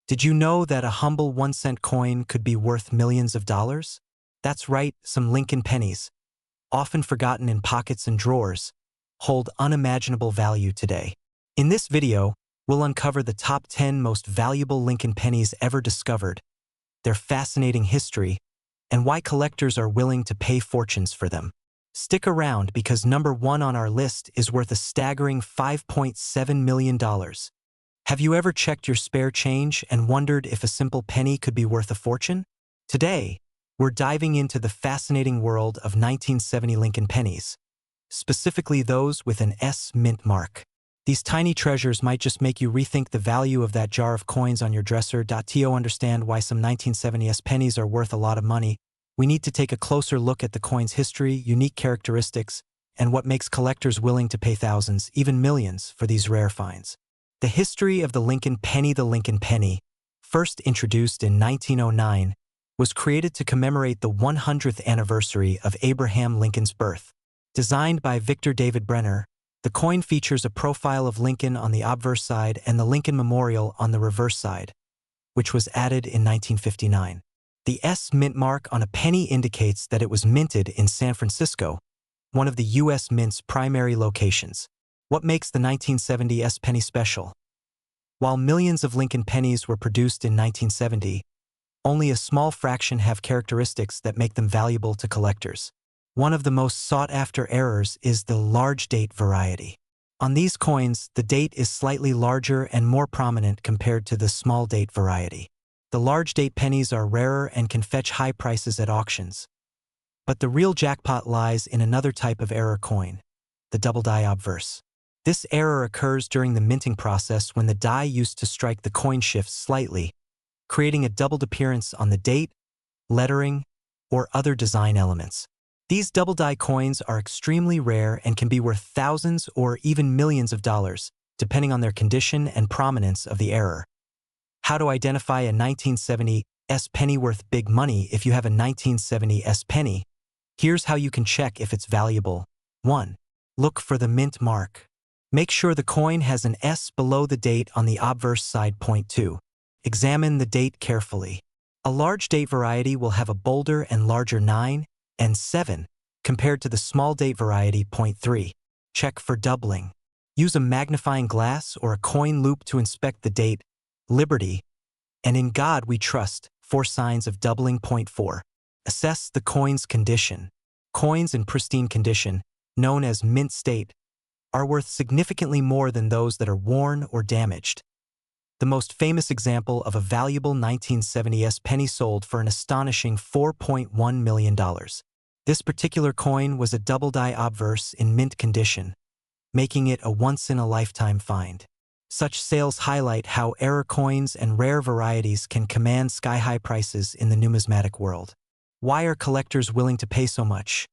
Did you know that a humble 1-cent coin could be worth millions of dollars? That's right, some Lincoln pennies, often forgotten in pockets and drawers, hold unimaginable value today. In this video, we'll uncover the top 10 most valuable Lincoln pennies ever discovered, their fascinating history, and why collectors are willing to pay fortunes for them. Stick around because number 1 on our list is worth a staggering $5.7 million. Have you ever checked your spare change and wondered if a simple penny could be worth a fortune? Today, we're diving into the fascinating world of 1970 Lincoln pennies, specifically those with an S mint mark. These tiny treasures might just make you rethink the value of that jar of coins on your dresser. To understand why some 1970 S pennies are worth a lot of money, we need to take a closer look at the coin's history, unique characteristics, and what makes collectors willing to pay thousands, even millions, for these rare finds. The history of the Lincoln penny. The Lincoln penny, first introduced in 1909, was created to commemorate the 100th anniversary of Abraham Lincoln's birth. Designed by Victor David Brenner, the coin features a profile of Lincoln on the obverse side and the Lincoln Memorial on the reverse side, which was added in 1959. The S mint mark on a penny indicates that it was minted in San Francisco, one of the U.S. Mint's primary locations. What makes the 1970 S penny special? While millions of Lincoln pennies were produced in 1970, only a small fraction have characteristics that make them valuable to collectors. One of the most sought-after errors is the large date variety. On these coins, the date is slightly larger and more prominent compared to the small date variety. The large date pennies are rarer and can fetch high prices at auctions. But the real jackpot lies in another type of error coin, the double die obverse. This error occurs during the minting process when the die used to strike the coin shifts slightly, creating a doubled appearance on the date, lettering, or other design elements. These double die coins are extremely rare and can be worth thousands or even millions of dollars, depending on their condition and prominence of the error. How to identify a 1970 S penny worth big money? If you have a 1970 S penny, here's how you can check if it's valuable. 1. Look for the mint mark. Make sure the coin has an S below the date on the obverse side. 2. Examine the date carefully. A large date variety will have a bolder and larger 9 and 7 compared to the small date variety. 3. Check for doubling. Use a magnifying glass or a coin loop to inspect the date, Liberty, and In God We Trust, 4 signs of doubling. 4. Assess the coin's condition. Coins in pristine condition, known as mint state, are worth significantly more than those that are worn or damaged. The most famous example of a valuable 1970 S penny sold for an astonishing $4.1 million. This particular coin was a double die obverse in mint condition, making it a once-in-a-lifetime find. Such sales highlight how error coins and rare varieties can command sky-high prices in the numismatic world. Why are collectors willing to pay so much?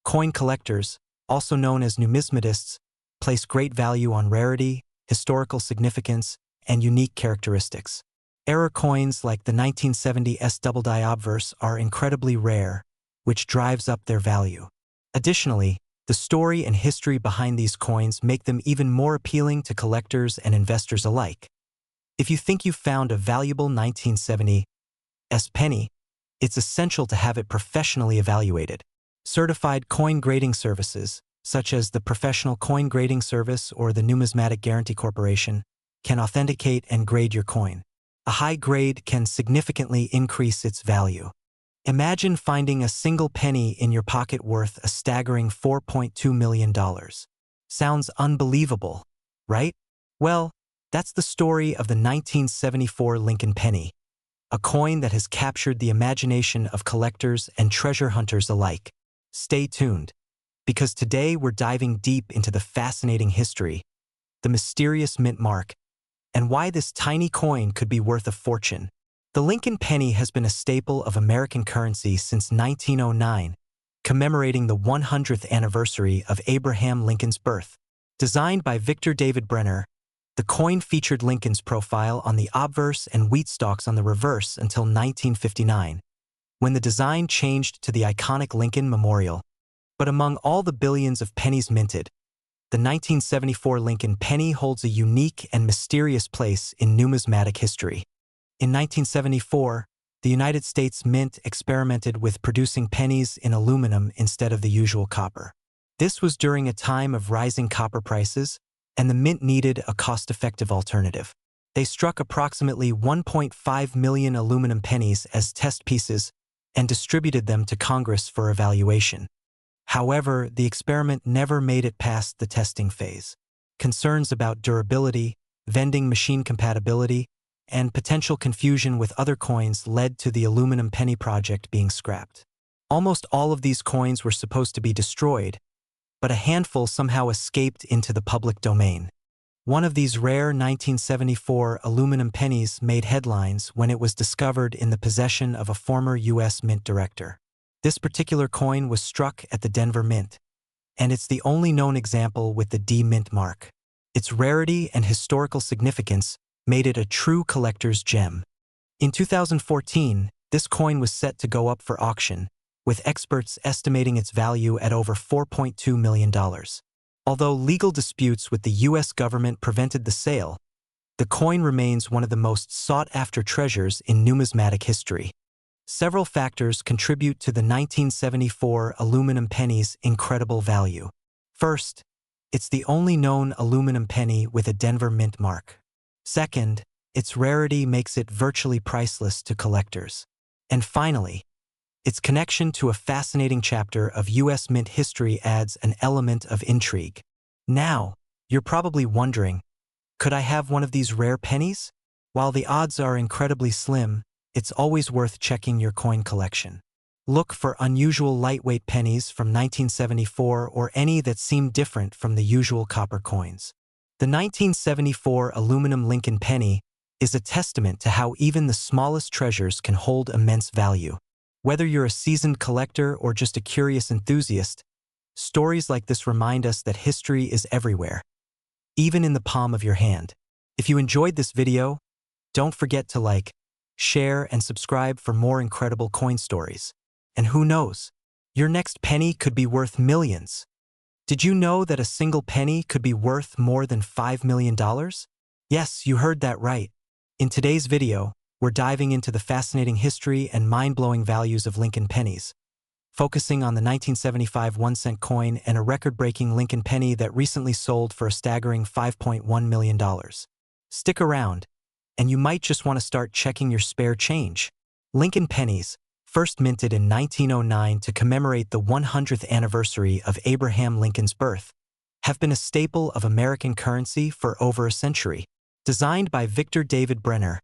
Coin collectors, also known as numismatists, place great value on rarity, historical significance, and unique characteristics. Error coins like the 1970 S double die obverse are incredibly rare, which drives up their value. Additionally, the story and history behind these coins make them even more appealing to collectors and investors alike. If you think you've found a valuable 1970 S penny, it's essential to have it professionally evaluated. Certified coin grading services, such as the Professional Coin Grading Service or the Numismatic Guarantee Corporation, can authenticate and grade your coin. A high grade can significantly increase its value. Imagine finding a single penny in your pocket worth a staggering $4.2 million. Sounds unbelievable, right? Well, that's the story of the 1974 Lincoln penny, a coin that has captured the imagination of collectors and treasure hunters alike. Stay tuned, because today we're diving deep into the fascinating history, the mysterious mint mark, and why this tiny coin could be worth a fortune. The Lincoln penny has been a staple of American currency since 1909, commemorating the 100th anniversary of Abraham Lincoln's birth. Designed by Victor David Brenner, the coin featured Lincoln's profile on the obverse and wheat stalks on the reverse until 1959, when the design changed to the iconic Lincoln Memorial. But among all the billions of pennies minted, the 1974 Lincoln penny holds a unique and mysterious place in numismatic history. In 1974, the United States Mint experimented with producing pennies in aluminum instead of the usual copper. This was during a time of rising copper prices, and the mint needed a cost-effective alternative. They struck approximately 1.5 million aluminum pennies as test pieces and distributed them to Congress for evaluation. However, the experiment never made it past the testing phase. Concerns about durability, vending machine compatibility, and potential confusion with other coins led to the aluminum penny project being scrapped. Almost all of these coins were supposed to be destroyed, but a handful somehow escaped into the public domain. One of these rare 1974 aluminum pennies made headlines when it was discovered in the possession of a former U.S. Mint director. This particular coin was struck at the Denver Mint, and it's the only known example with the D Mint mark. Its rarity and historical significance made it a true collector's gem. In 2014, this coin was set to go up for auction, with experts estimating its value at over $4.2 million. Although legal disputes with the U.S. government prevented the sale, the coin remains one of the most sought-after treasures in numismatic history. Several factors contribute to the 1974 aluminum penny's incredible value. First, it's the only known aluminum penny with a Denver Mint mark. Second, its rarity makes it virtually priceless to collectors. And finally, its connection to a fascinating chapter of U.S. Mint history adds an element of intrigue. Now, you're probably wondering, could I have one of these rare pennies? While the odds are incredibly slim, it's always worth checking your coin collection. Look for unusual lightweight pennies from 1974 or any that seem different from the usual copper coins. The 1974 aluminum Lincoln penny is a testament to how even the smallest treasures can hold immense value. Whether you're a seasoned collector or just a curious enthusiast, stories like this remind us that history is everywhere, even in the palm of your hand. If you enjoyed this video, don't forget to like, share, and subscribe for more incredible coin stories. And who knows, your next penny could be worth millions. Did you know that a single penny could be worth more than $5 million? Yes, you heard that right. In today's video, we're diving into the fascinating history and mind-blowing values of Lincoln pennies, focusing on the 1975 1-cent coin and a record-breaking Lincoln penny that recently sold for a staggering $5.1 million. Stick around, and you might just want to start checking your spare change. Lincoln pennies, first minted in 1909 to commemorate the 100th anniversary of Abraham Lincoln's birth, have been a staple of American currency for over a century. Designed by Victor David Brenner,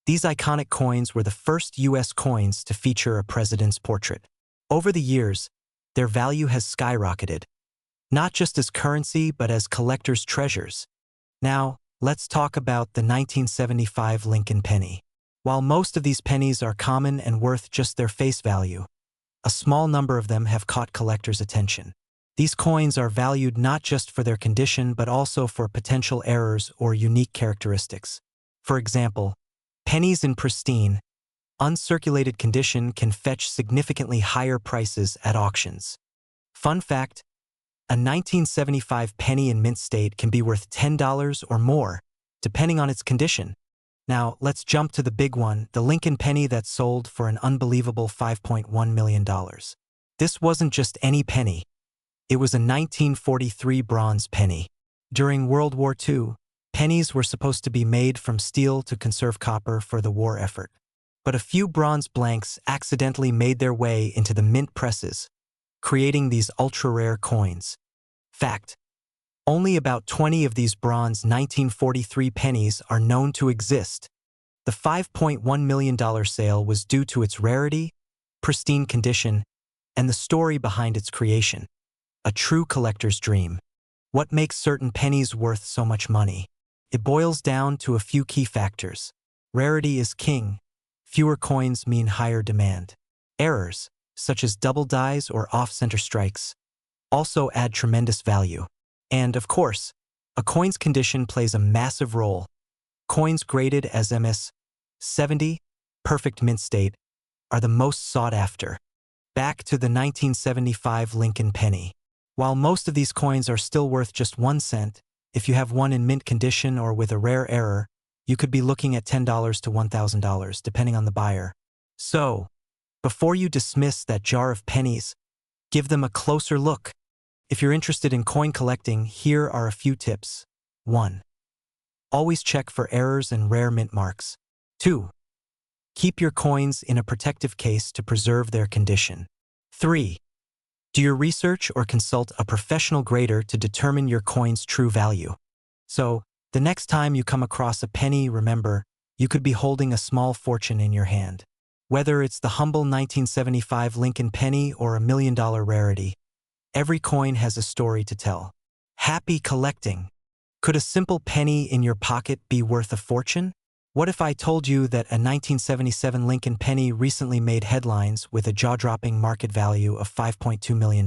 these iconic coins were the first U.S. coins to feature a president's portrait. Over the years, their value has skyrocketed, not just as currency but as collectors' treasures. Now, let's talk about the 1975 Lincoln penny. While most of these pennies are common and worth just their face value, a small number of them have caught collectors' attention. These coins are valued not just for their condition but also for potential errors or unique characteristics. For example, pennies in pristine, uncirculated condition can fetch significantly higher prices at auctions. Fun fact, a 1975 penny in mint state can be worth $10 or more, depending on its condition. Now, let's jump to the big one, the Lincoln penny that sold for an unbelievable $5.1 million. This wasn't just any penny. It was a 1943 bronze penny. During World War II, pennies were supposed to be made from steel to conserve copper for the war effort. But a few bronze blanks accidentally made their way into the mint presses, creating these ultra-rare coins. Fact: only about 20 of these bronze 1943 pennies are known to exist. The $5.1 million sale was due to its rarity, pristine condition, and the story behind its creation. A true collector's dream. What makes certain pennies worth so much money? It boils down to a few key factors. Rarity is king. Fewer coins mean higher demand. Errors, such as double dies or off-center strikes, also add tremendous value. And, of course, a coin's condition plays a massive role. Coins graded as MS 70, perfect mint state, are the most sought after. Back to the 1975 Lincoln penny. While most of these coins are still worth just 1 cent, if you have one in mint condition or with a rare error, you could be looking at $10 to $1,000, depending on the buyer. So, before you dismiss that jar of pennies, give them a closer look. If you're interested in coin collecting, here are a few tips. 1. Always check for errors and rare mint marks. 2. Keep your coins in a protective case to preserve their condition. 3. Do your research or consult a professional grader to determine your coin's true value. So, the next time you come across a penny, remember, you could be holding a small fortune in your hand. Whether it's the humble 1975 Lincoln penny or a $1 million rarity, every coin has a story to tell. Happy collecting! Could a simple penny in your pocket be worth a fortune? What if I told you that a 1977 Lincoln penny recently made headlines with a jaw-dropping market value of $5.2 million?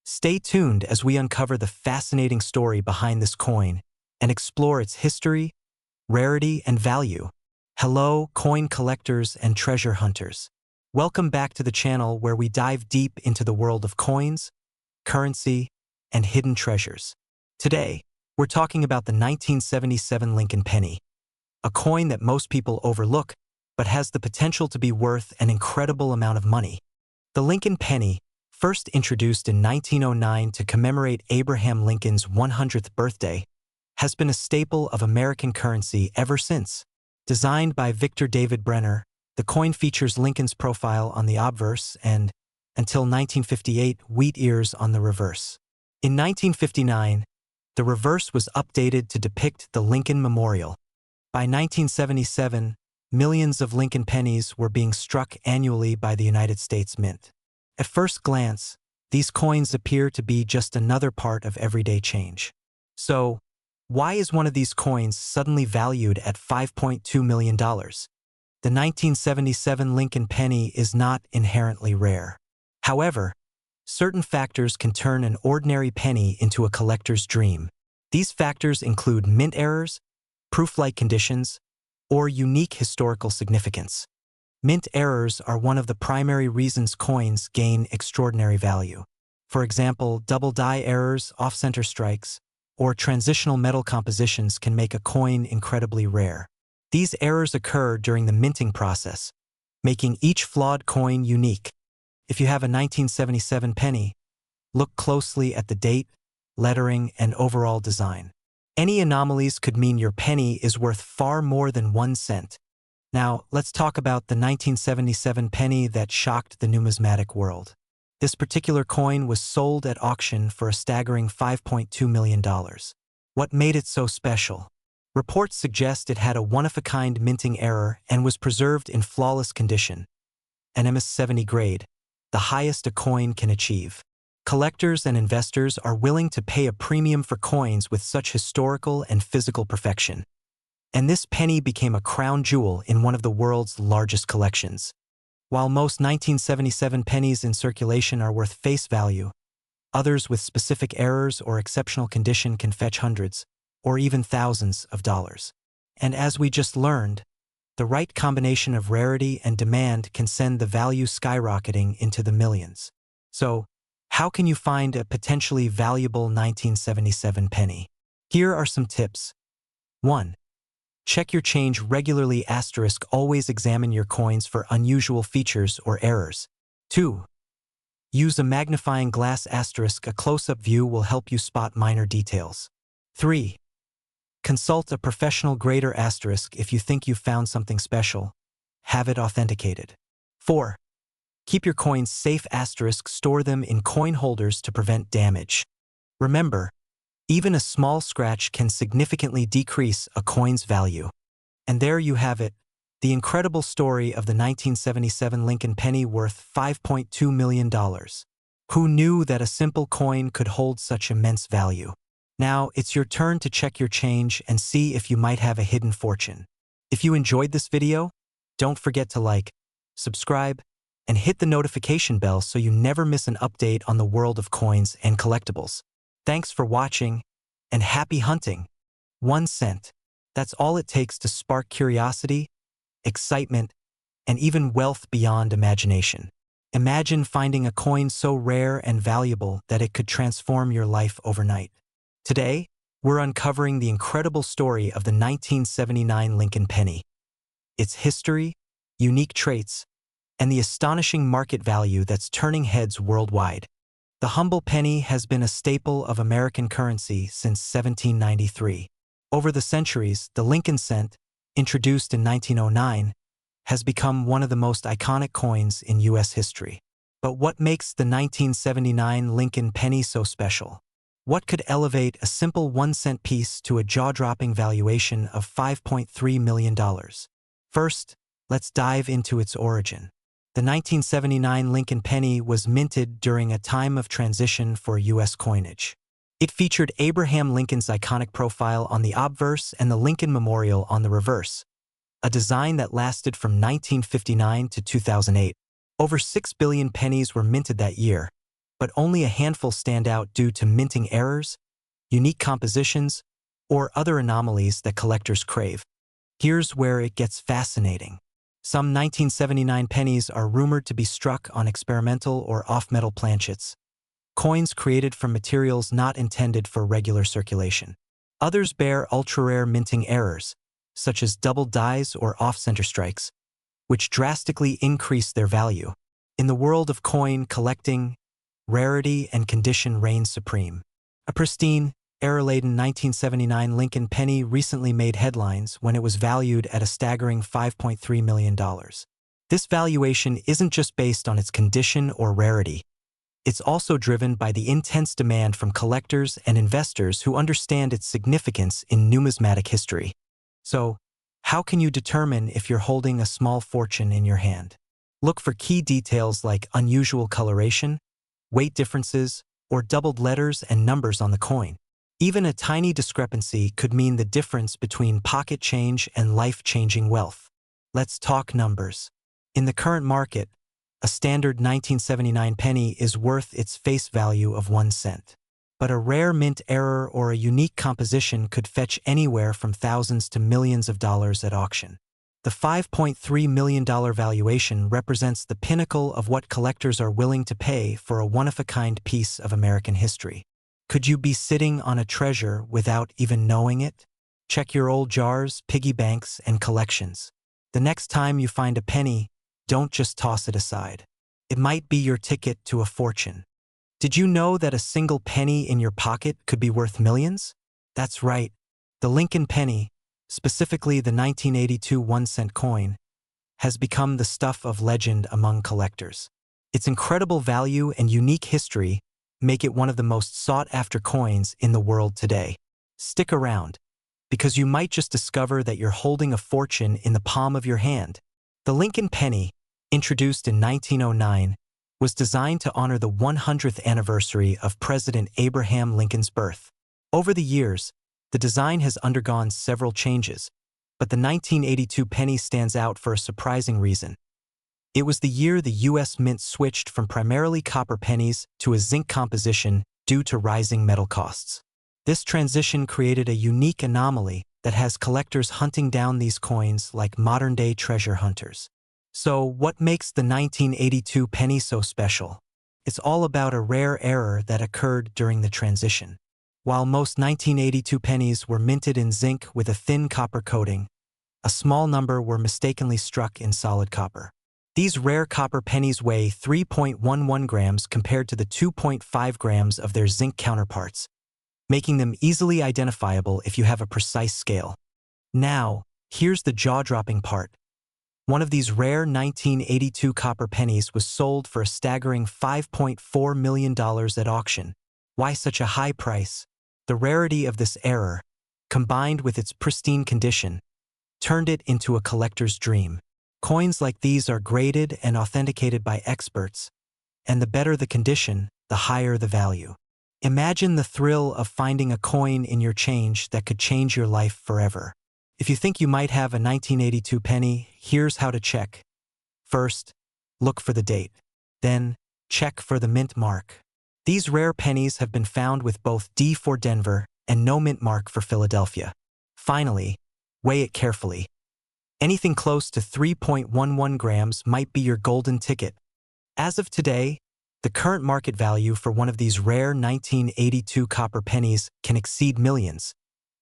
Stay tuned as we uncover the fascinating story behind this coin and explore its history, rarity, and value. Hello, coin collectors and treasure hunters. Welcome back to the channel where we dive deep into the world of coins, currency, and hidden treasures. Today, we're talking about the 1977 Lincoln penny, a coin that most people overlook but has the potential to be worth an incredible amount of money. The Lincoln penny, first introduced in 1909 to commemorate Abraham Lincoln's 100th birthday, has been a staple of American currency ever since. Designed by Victor David Brenner, the coin features Lincoln's profile on the obverse and, until 1958, wheat ears on the reverse. In 1959, the reverse was updated to depict the Lincoln Memorial. By 1977, millions of Lincoln pennies were being struck annually by the United States Mint. At first glance, these coins appear to be just another part of everyday change. So, why is one of these coins suddenly valued at $5.2 million? The 1977 Lincoln penny is not inherently rare. However, certain factors can turn an ordinary penny into a collector's dream. These factors include mint errors, proof-like conditions, or unique historical significance. Mint errors are one of the primary reasons coins gain extraordinary value. For example, double die errors, off-center strikes, or transitional metal compositions can make a coin incredibly rare. These errors occur during the minting process, making each flawed coin unique. If you have a 1977 penny, look closely at the date, lettering, and overall design. Any anomalies could mean your penny is worth far more than 1 cent. Now, let's talk about the 1977 penny that shocked the numismatic world. This particular coin was sold at auction for a staggering $5.2 million. What made it so special? Reports suggest it had a one-of-a-kind minting error and was preserved in flawless condition, an MS-70 grade, the highest a coin can achieve. Collectors and investors are willing to pay a premium for coins with such historical and physical perfection. And this penny became a crown jewel in one of the world's largest collections. While most 1977 pennies in circulation are worth face value, others with specific errors or exceptional condition can fetch hundreds, or even thousands of dollars. And as we just learned, the right combination of rarity and demand can send the value skyrocketing into the millions. So, how can you find a potentially valuable 1977 penny? Here are some tips. 1. Check your change regularly. Always examine your coins for unusual features or errors. 2. Use a magnifying glass. A close-up view will help you spot minor details. 3. Consult a professional grader. If you think you've found something special, have it authenticated. 4. Keep your coins safe. Store them in coin holders to prevent damage. Remember, even a small scratch can significantly decrease a coin's value. And there you have it, the incredible story of the 1977 Lincoln penny worth $5.2 million. Who knew that a simple coin could hold such immense value? Now, it's your turn to check your change and see if you might have a hidden fortune. If you enjoyed this video, don't forget to like, subscribe, and hit the notification bell so you never miss an update on the world of coins and collectibles. Thanks for watching, and happy hunting. 1 cent. That's all it takes to spark curiosity, excitement, and even wealth beyond imagination. Imagine finding a coin so rare and valuable that it could transform your life overnight. Today, we're uncovering the incredible story of the 1979 Lincoln penny, its history, unique traits, and the astonishing market value that's turning heads worldwide. The humble penny has been a staple of American currency since 1793. Over the centuries, the Lincoln cent, introduced in 1909, has become one of the most iconic coins in U.S. history. But what makes the 1979 Lincoln penny so special? What could elevate a simple 1-cent piece to a jaw-dropping valuation of $5.3 million? First, let's dive into its origin. The 1979 Lincoln penny was minted during a time of transition for U.S. coinage. It featured Abraham Lincoln's iconic profile on the obverse and the Lincoln Memorial on the reverse, a design that lasted from 1959 to 2008. Over 6 billion pennies were minted that year, but only a handful stand out due to minting errors, unique compositions, or other anomalies that collectors crave. Here's where it gets fascinating. Some 1979 pennies are rumored to be struck on experimental or off-metal planchets, coins created from materials not intended for regular circulation. Others bear ultra-rare minting errors, such as double dies or off-center strikes, which drastically increase their value. In the world of coin collecting, rarity and condition reign supreme. A pristine, error-laden 1979 Lincoln penny recently made headlines when it was valued at a staggering $5.3 million. This valuation isn't just based on its condition or rarity. It's also driven by the intense demand from collectors and investors who understand its significance in numismatic history. So, how can you determine if you're holding a small fortune in your hand? Look for key details like unusual coloration, weight differences, or doubled letters and numbers on the coin. Even a tiny discrepancy could mean the difference between pocket change and life-changing wealth. Let's talk numbers. In the current market, a standard 1979 penny is worth its face value of 1 cent. But a rare mint error or a unique composition could fetch anywhere from thousands to millions of dollars at auction. The $5.3 million valuation represents the pinnacle of what collectors are willing to pay for a one-of-a-kind piece of American history. Could you be sitting on a treasure without even knowing it? Check your old jars, piggy banks, and collections. The next time you find a penny, don't just toss it aside. It might be your ticket to a fortune. Did you know that a single penny in your pocket could be worth millions? That's right. The Lincoln penny, specifically the 1982 1-cent coin, has become the stuff of legend among collectors. Its incredible value and unique history make it one of the most sought-after coins in the world today. Stick around, because you might just discover that you're holding a fortune in the palm of your hand. The Lincoln penny, introduced in 1909, was designed to honor the 100th anniversary of President Abraham Lincoln's birth. Over the years, the design has undergone several changes, but the 1982 penny stands out for a surprising reason. It was the year the U.S. Mint switched from primarily copper pennies to a zinc composition due to rising metal costs. This transition created a unique anomaly that has collectors hunting down these coins like modern-day treasure hunters. So, what makes the 1982 penny so special? It's all about a rare error that occurred during the transition. While most 1982 pennies were minted in zinc with a thin copper coating, a small number were mistakenly struck in solid copper. These rare copper pennies weigh 3.11 grams compared to the 2.5 grams of their zinc counterparts, making them easily identifiable if you have a precise scale. Now, here's the jaw-dropping part. One of these rare 1982 copper pennies was sold for a staggering $5.4 million at auction. Why such a high price? The rarity of this error, combined with its pristine condition, turned it into a collector's dream. Coins like these are graded and authenticated by experts, and the better the condition, the higher the value. Imagine the thrill of finding a coin in your change that could change your life forever. If you think you might have a 1982 penny, here's how to check. First, look for the date. Then, check for the mint mark. These rare pennies have been found with both D for Denver and no mint mark for Philadelphia. Finally, weigh it carefully. Anything close to 3.11 grams might be your golden ticket. As of today, The current market value for one of these rare 1982 copper pennies can exceed millions,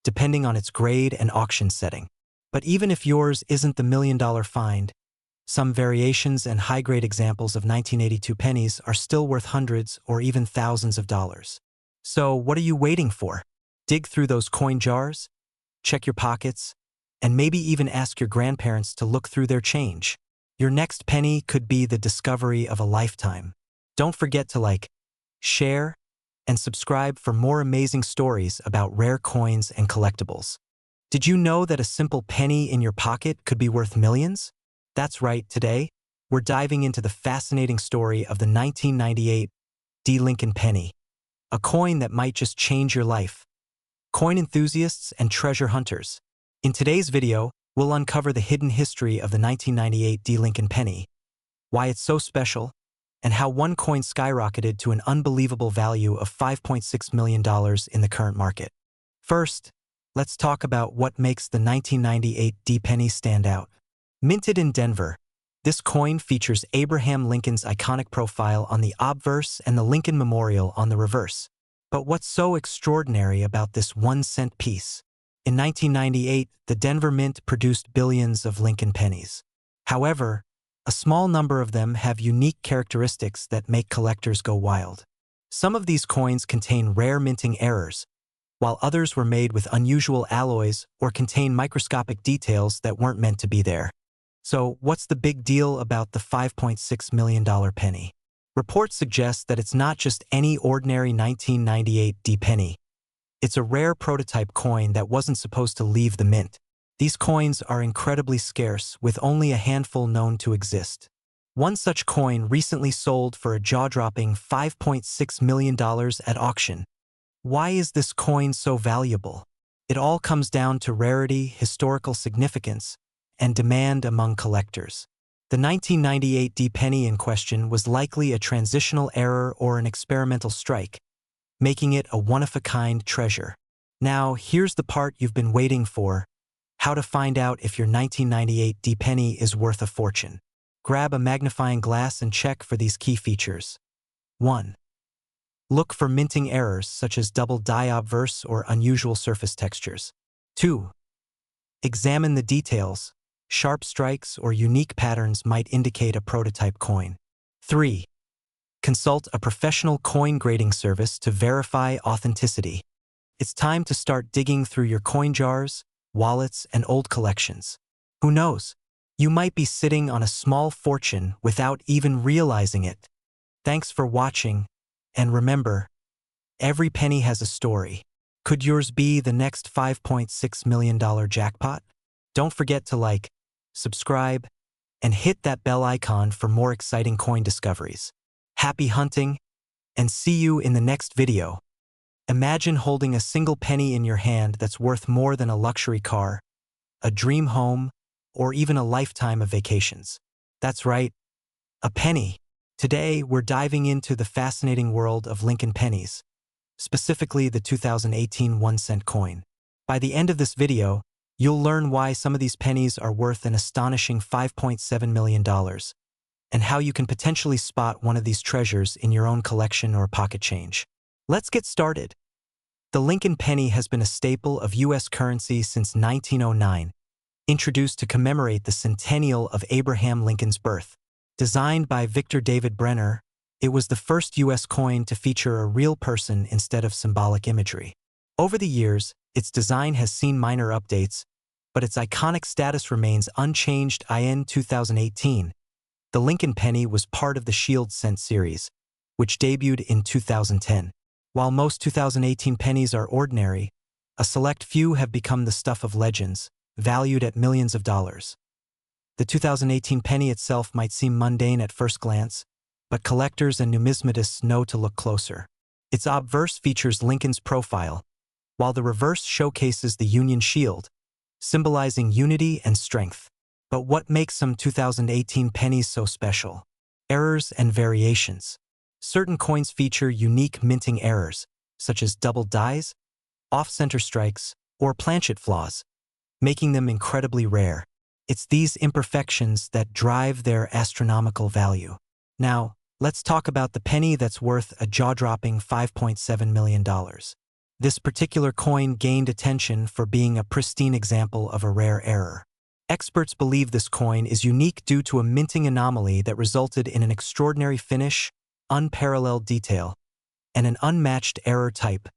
depending on its grade and auction setting. But even if yours isn't the million-dollar find, some variations and high-grade examples of 1982 pennies are still worth hundreds or even thousands of dollars. So what are you waiting for? Dig through those coin jars, check your pockets, and maybe even ask your grandparents to look through their change. Your next penny could be the discovery of a lifetime. Don't forget to like, share, and subscribe for more amazing stories about rare coins and collectibles. Did you know that a simple penny in your pocket could be worth millions? That's right, today, we're diving into the fascinating story of the 1998 D. Lincoln penny, a coin that might just change your life. Coin enthusiasts and treasure hunters. In today's video, we'll uncover the hidden history of the 1998 D. Lincoln penny, why it's so special, and how one coin skyrocketed to an unbelievable value of $5.6 million in the current market. First, let's talk about what makes the 1998 D penny stand out. Minted in Denver, this coin features Abraham Lincoln's iconic profile on the obverse and the Lincoln Memorial on the reverse. But what's so extraordinary about this 1-cent piece? In 1998, the Denver Mint produced billions of Lincoln pennies. However, a small number of them have unique characteristics that make collectors go wild. Some of these coins contain rare minting errors, while others were made with unusual alloys or contain microscopic details that weren't meant to be there. So, what's the big deal about the $5.6 million penny? Reports suggest that it's not just any ordinary 1998 D penny. It's a rare prototype coin that wasn't supposed to leave the mint. These coins are incredibly scarce, with only a handful known to exist. One such coin recently sold for a jaw-dropping $5.6 million at auction. Why is this coin so valuable? It all comes down to rarity, historical significance, and demand among collectors. The 1998 D penny in question was likely a transitional error or an experimental strike, making it a one-of-a-kind treasure. Now, here's the part you've been waiting for: how to find out if your 1998 D penny is worth a fortune. Grab a magnifying glass and check for these key features. 1. Look for minting errors such as double die obverse or unusual surface textures. 2. Examine the details. Sharp strikes or unique patterns might indicate a prototype coin. 3. Consult a professional coin grading service to verify authenticity. It's time to start digging through your coin jars, wallets, and old collections. Who knows? You might be sitting on a small fortune without even realizing it. Thanks for watching, and remember, every penny has a story. Could yours be the next $5.6 million jackpot? Don't forget to like, subscribe, and hit that bell icon for more exciting coin discoveries. Happy hunting, and see you in the next video. Imagine holding a single penny in your hand that's worth more than a luxury car, a dream home, or even a lifetime of vacations. That's right, a penny. Today, we're diving into the fascinating world of Lincoln pennies, specifically the 2018 1-cent coin. By the end of this video, you'll learn why some of these pennies are worth an astonishing $5.7 million, and how you can potentially spot one of these treasures in your own collection or pocket change. Let's get started. The Lincoln penny has been a staple of U.S. currency since 1909, introduced to commemorate the centennial of Abraham Lincoln's birth. Designed by Victor David Brenner, it was the first U.S. coin to feature a real person instead of symbolic imagery. Over the years, its design has seen minor updates, but its iconic status remains unchanged. In 2018, the Lincoln penny was part of the Shield Cent series, which debuted in 2010. While most 2018 pennies are ordinary, a select few have become the stuff of legends, valued at millions of dollars. The 2018 penny itself might seem mundane at first glance, but collectors and numismatists know to look closer. Its obverse features Lincoln's profile, while the reverse showcases the Union shield, symbolizing unity and strength. But what makes some 2018 pennies so special? Errors and variations. Certain coins feature unique minting errors, such as double dies, off-center strikes, or planchet flaws, making them incredibly rare. It's these imperfections that drive their astronomical value. Now, Let's talk about the penny that's worth a jaw-dropping $5.7 million. This particular coin gained attention for being a pristine example of a rare error. Experts believe this coin is unique due to a minting anomaly that resulted in an extraordinary finish, unparalleled detail, and an unmatched error type.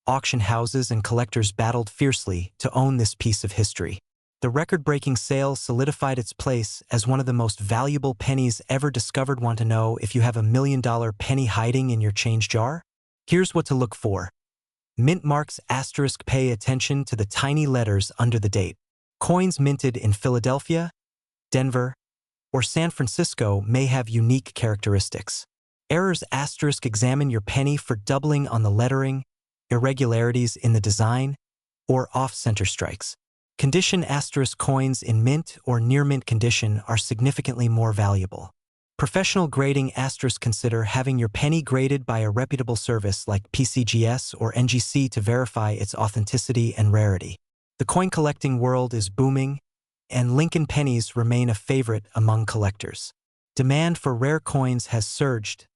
Auction houses and collectors battled fiercely to own this piece of history. The record-breaking sale solidified its place as one of the most valuable pennies ever discovered. Want to know if you have $1 million penny hiding in your change jar? Here's what to look for. Mint marks **. Pay attention to the tiny letters under the date. Coins minted in Philadelphia, Denver, or San Francisco may have unique characteristics. Errors **. Examine your penny for doubling on the lettering, irregularities in the design, or off-center strikes. Condition * coins in mint or near-mint condition are significantly more valuable. Professional grading * consider having your penny graded by a reputable service like PCGS or NGC to verify its authenticity and rarity. The coin collecting world is booming, and Lincoln pennies remain a favorite among collectors. Demand for rare coins has surged,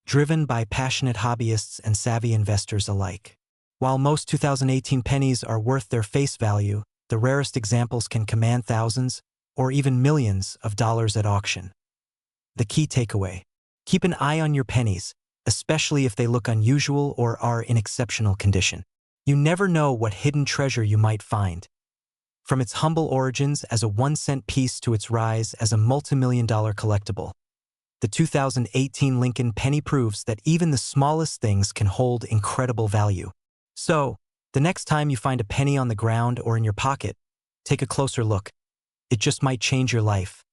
driven by passionate hobbyists and savvy investors alike. While most 2018 pennies are worth their face value, the rarest examples can command thousands or even millions of dollars at auction. The key takeaway: keep an eye on your pennies, especially if they look unusual or are in exceptional condition. You never know what hidden treasure you might find. From its humble origins as a 1-cent piece to its rise as a multi-million-dollar collectible, the 2018 Lincoln penny proves that even the smallest things can hold incredible value. So, the next time you find a penny on the ground or in your pocket, take a closer look. It just might change your life.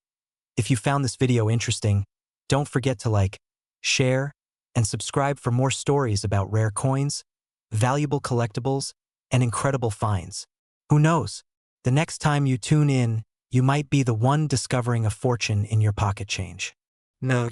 If you found this video interesting, don't forget to like, share, and subscribe for more stories about rare coins, valuable collectibles, and incredible finds. Who knows? The next time you tune in, you might be the one discovering a fortune in your pocket change. No,